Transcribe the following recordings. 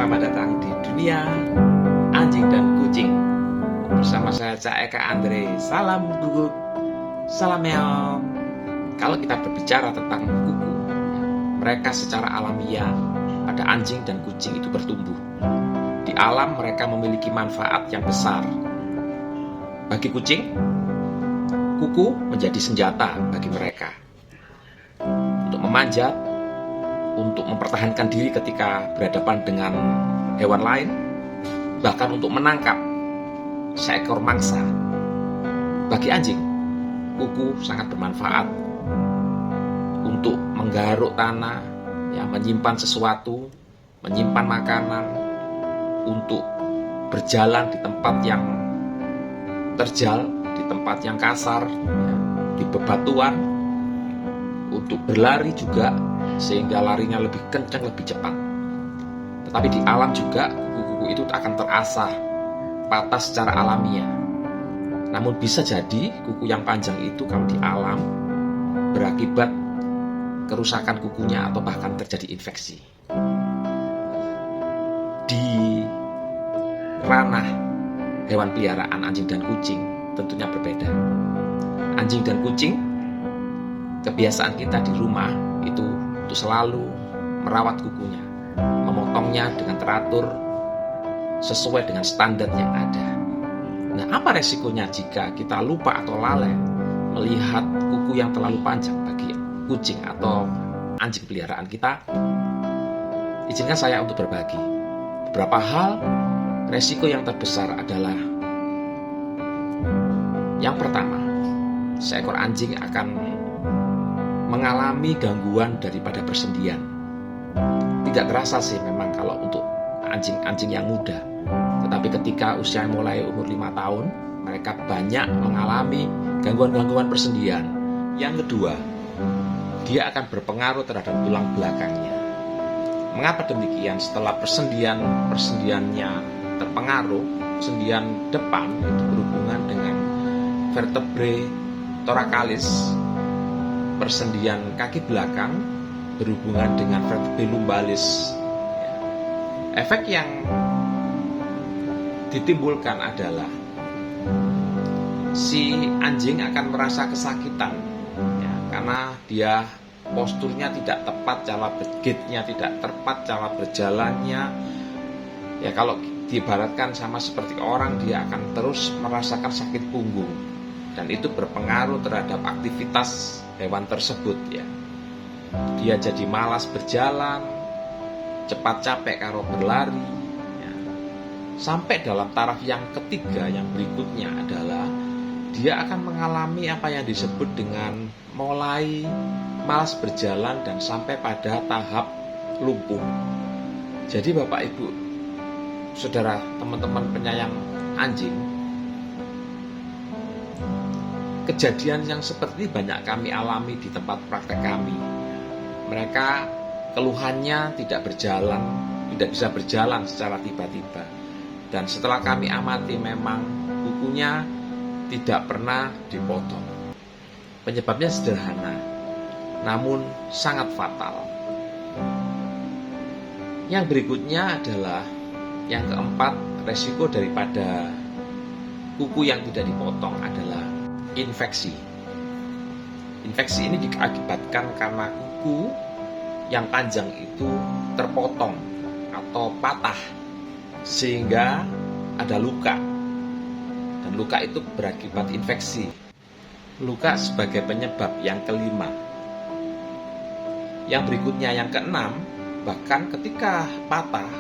selamat datang di dunia anjing dan kucing. Bersama saya Cak Eka Andre. Salam gugup, salam meong. Kalau kita berbicara tentang kuku, mereka secara alamiah pada anjing dan kucing itu bertumbuh. Di alam mereka memiliki manfaat yang besar. Bagi kucing, kuku menjadi senjata bagi mereka untuk memanjat, untuk mempertahankan diri ketika berhadapan dengan hewan lain, bahkan untuk menangkap seekor mangsa. Bagi anjing, kuku sangat bermanfaat untuk menggaruk tanah, menyimpan sesuatu, menyimpan makanan, untuk berjalan di tempat yang terjal, di tempat yang kasar, di bebatuan, untuk berlari juga, sehingga larinya lebih kencang, lebih cepat. Tetapi di alam juga kuku-kuku itu akan terasah, patah secara alamiah. Namun bisa jadi kuku yang panjang itu kalau di alam berakibat kerusakan kukunya atau bahkan terjadi infeksi. Di ranah hewan peliharaan anjing dan kucing tentunya berbeda. Anjing dan kucing, kebiasaan kita di rumah itu untuk selalu merawat kukunya, memotongnya dengan teratur sesuai dengan standar yang ada. Nah, apa resikonya jika kita lupa atau lalai melihat kuku yang terlalu panjang bagi kucing atau anjing peliharaan kita? Izinkan saya untuk berbagi beberapa hal. Resiko yang terbesar adalah, yang pertama, seekor anjing akan mengalami gangguan daripada persendian. Tidak terasa sih memang kalau untuk anjing-anjing yang muda, tetapi ketika usia mulai umur 5 tahun, mereka banyak mengalami gangguan-gangguan persendian. Yang kedua, dia akan berpengaruh terhadap tulang belakangnya. Mengapa demikian? Setelah persendiannya terpengaruh, persendian depan itu berhubungan dengan vertebrae thoracalis, persendian kaki belakang berhubungan dengan vertebrae lumbalis. Efek yang ditimbulkan adalah si anjing akan merasa kesakitan, karena dia posturnya tidak tepat, cara bergitnya tidak tepat, cara berjalannya. Kalau diibaratkan sama seperti orang, dia akan terus merasakan sakit punggung, dan itu berpengaruh terhadap aktivitas hewan tersebut. Dia jadi malas berjalan, cepat capek karo berlari. Sampai dalam taraf yang ketiga, yang berikutnya adalah dia akan mengalami apa yang disebut dengan mulai malas berjalan dan sampai pada tahap lumpuh. Jadi Bapak Ibu, saudara, teman-teman penyayang anjing, kejadian yang seperti ini banyak kami alami di tempat praktek kami. Mereka keluhannya tidak bisa berjalan secara tiba-tiba. Dan setelah kami amati, memang kukunya tidak pernah dipotong. Penyebabnya sederhana, namun sangat fatal. Yang berikutnya adalah, yang keempat, resiko daripada kuku yang tidak dipotong adalah infeksi. Infeksi ini diakibatkan karena kuku yang panjang itu terpotong atau patah, sehingga ada luka, dan luka itu berakibat infeksi. Luka sebagai penyebab yang kelima. Yang berikutnya, yang keenam, bahkan ketika patah,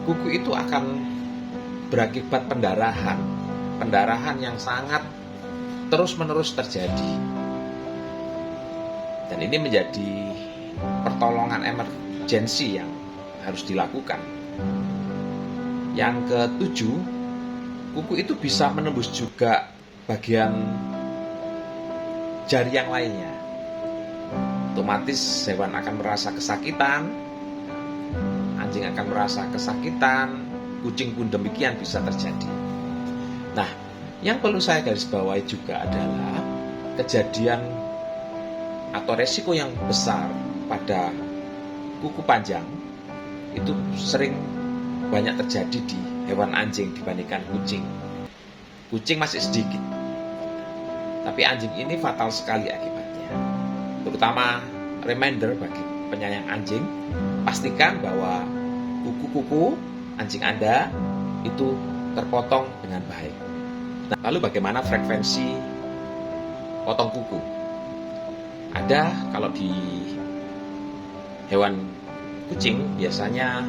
kuku itu akan berakibat pendarahan yang sangat terus-menerus terjadi. Dan ini menjadi pertolongan emergensi yang harus dilakukan. Yang ketujuh, kuku itu bisa menembus juga bagian jari yang lainnya. Otomatis hewan akan merasa kesakitan, anjing akan merasa kesakitan, kucing pun demikian bisa terjadi. Nah, yang perlu saya garis bawahi juga adalah kejadian atau resiko yang besar pada kuku panjang itu sering banyak terjadi di hewan anjing dibandingkan kucing. Kucing masih sedikit, tapi anjing ini fatal sekali akibatnya. Terutama reminder bagi penyayang anjing, pastikan bahwa kuku-kuku anjing Anda itu terpotong dengan baik. Nah, lalu bagaimana frekuensi potong kuku? Ada kalau di hewan kucing biasanya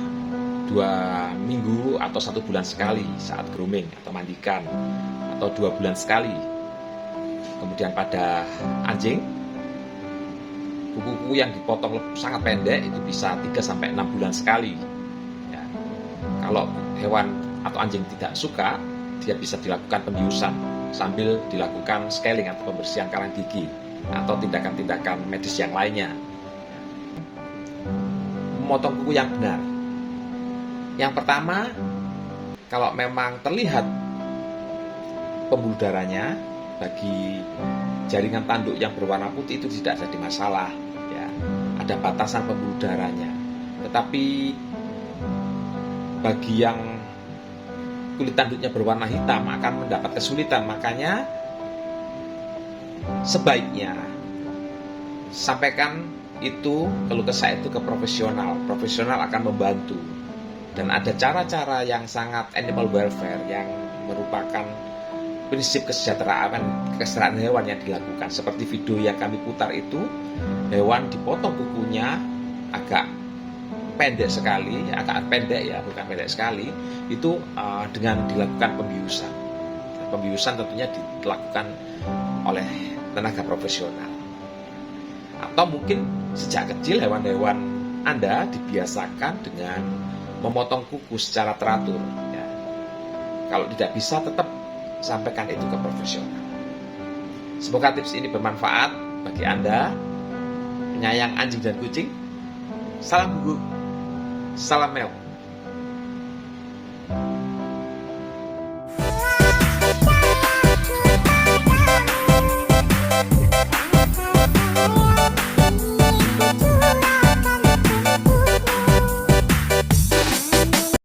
2 minggu atau 1 bulan sekali saat grooming atau mandikan, atau 2 bulan sekali. Kemudian pada anjing, kuku-kuku yang dipotong sangat pendek itu bisa 3-6 bulan sekali. Ya. Kalau hewan atau anjing tidak suka, dia bisa dilakukan pembiusan sambil dilakukan scaling atau pembersihan karang gigi atau tindakan-tindakan medis yang lainnya. Memotong kuku yang benar. Yang pertama, kalau memang terlihat pembuluh darahnya, bagi jaringan tanduk yang berwarna putih itu tidak jadi masalah, ya. Ada batasan pembuluh darahnya. Tetapi bagi yang kulit tanduknya berwarna hitam akan mendapat kesulitan. Makanya sebaiknya sampaikan itu keluh kesah itu ke profesional. Profesional akan membantu. Dan ada cara-cara yang sangat animal welfare yang merupakan prinsip kesejahteraan hewan yang dilakukan. Seperti video yang kami putar itu, hewan dipotong kukunya agak pendek sekali, agak pendek ya, bukan pendek sekali, itu dengan dilakukan pembiusan. Pembiusan tentunya dilakukan oleh tenaga profesional. Atau mungkin sejak kecil hewan-hewan Anda dibiasakan dengan memotong kuku secara teratur. Ya. Kalau tidak bisa, tetap sampaikan itu ke profesional. Semoga tips ini bermanfaat bagi Anda penyayang anjing dan kucing. Salam gugu, salam meow.